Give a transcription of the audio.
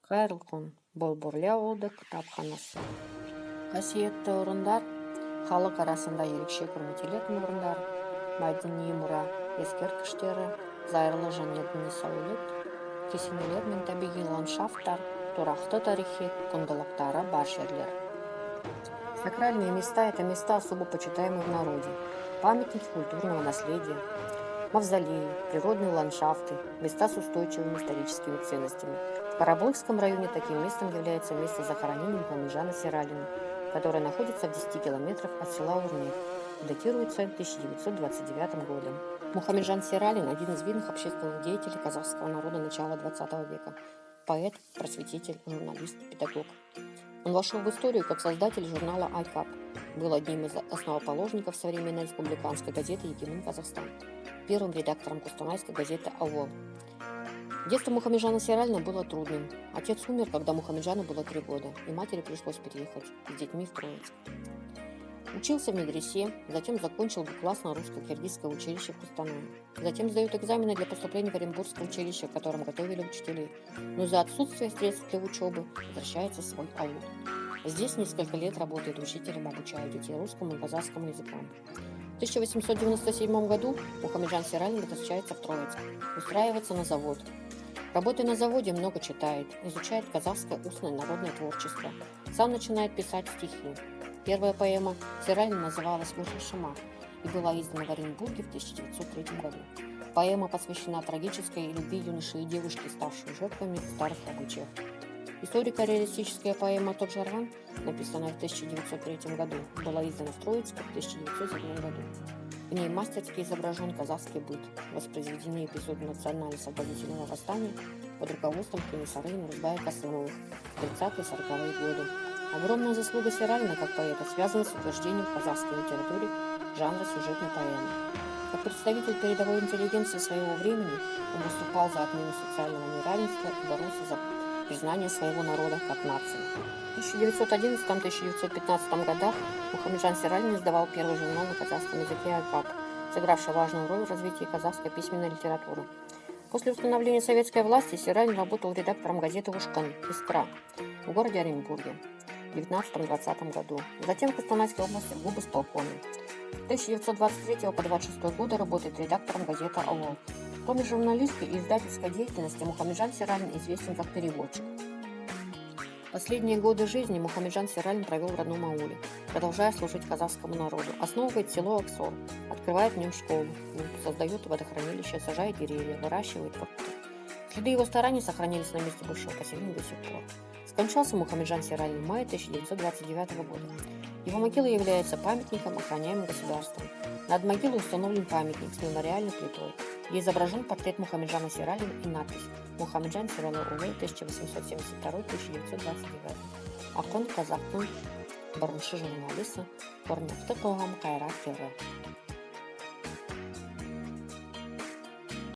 Қайырлы күн, Болборлы ауылдық кітапханасы. Қасиетті орындар, халық арасында ерекше құрметтелетін орындар, мәдени мұра ескерткіштері, зайырлы және діни сәулет, кесенелер мен табиғи ландшафттар, тұрақты тарихи құндылықтары бар жерлер. Сакральные места – это места, особо почитаемые в народе, памятники культурного наследия, мавзолеи, природные ландшафты, места с устойчивыми историческими ценностями. В Карабулском районе таким местом является место захоронения Мухамеджана Сиралина, которое находится в 10 километрах от села Урнек, датируется 1929 годом. Мухамеджан Сиралин – один из видных общественных деятелей казахского народа начала 20 века, поэт, просветитель, журналист, педагог. Он вошел в историю как создатель журнала «Айкап», был одним из основоположников современной республиканской газеты «Егемен Казахстан», первым редактором кустанайской газеты «Ауол». Детство Мухамеджана Сиралина было трудным. Отец умер, когда Мухамеджану было 3 года, и матери пришлось переехать с детьми в Троицк. Учился в медресе, затем закончил двухклассное русско-киргизское училище в Кустанае. Затем сдает экзамены для поступления в Оренбургское училище, в котором готовили учителей. Но за отсутствие средств для учебы возвращается в свой аул. Здесь несколько лет работает учителем, обучая детей русскому и казахскому языкам. В 1897 году Мухамеджан Сиралин возвращается в Троицк, устраивается на завод. Работая на заводе, много читает, изучает казахское устное народное творчество. Сам начинает писать стихи. Первая поэма Сиралина называлась «Шама» и была издана в Оренбурге в 1903 году. Поэма посвящена трагической любви юноши и девушки, ставшей жертвами старых обычаев. Историко-реалистическая поэма «Тоджаран», написанная в 1903 году, была издана в Троицке в 1907 году. В ней мастерски изображен казахский быт, воспроизведены эпизоды национально-освободительного восстания под руководством Кенесары Нурзбая Касымовых в 30-40-е годы. Огромная заслуга Сиралина как поэта связана с утверждением в казахской литературе жанра сюжетной поэмы. Как представитель передовой интеллигенции своего времени, он выступал за отмену социального неравенства и боролся за признание своего народа как нации. В 1911-1915 годах Мухамеджан Сиралин издавал первый журнал на казахском языке «Айкап», сыгравший важную роль в развитии казахской письменной литературы. После установления советской власти Сиралин работал редактором газеты «Ушкан» «Искра» в городе Оренбурге в 1919-20 году. Затем в Кустанайской области в губисполкоме. С 1923 по 1926 годы работает редактором газеты «Ауол». Кроме журналистской и издательской деятельности, Мухамеджан Сиралин известен как переводчик. Последние годы жизни Мухамеджан Сиралин провел в родном ауле, продолжая служить казахскому народу. Основывает село Аксор, открывает в нем школу, создает водохранилище, сажает деревья, выращивает фрукты. Следы его стараний сохранились на месте бывшего поселения до сих пор. Скончался Мухамеджан Сиралин в мае 1929 года. Его могила является памятником, охраняемым государством. Над могилой установлен памятник с мемориальной плитой, где изображен портрет Мухамеджана Сиралина и надпись «Мухамеджан Сиралы Улы 1872-1929». Ақын қазақтың бірінші журналисі, көрнекті қоғам қайраткері.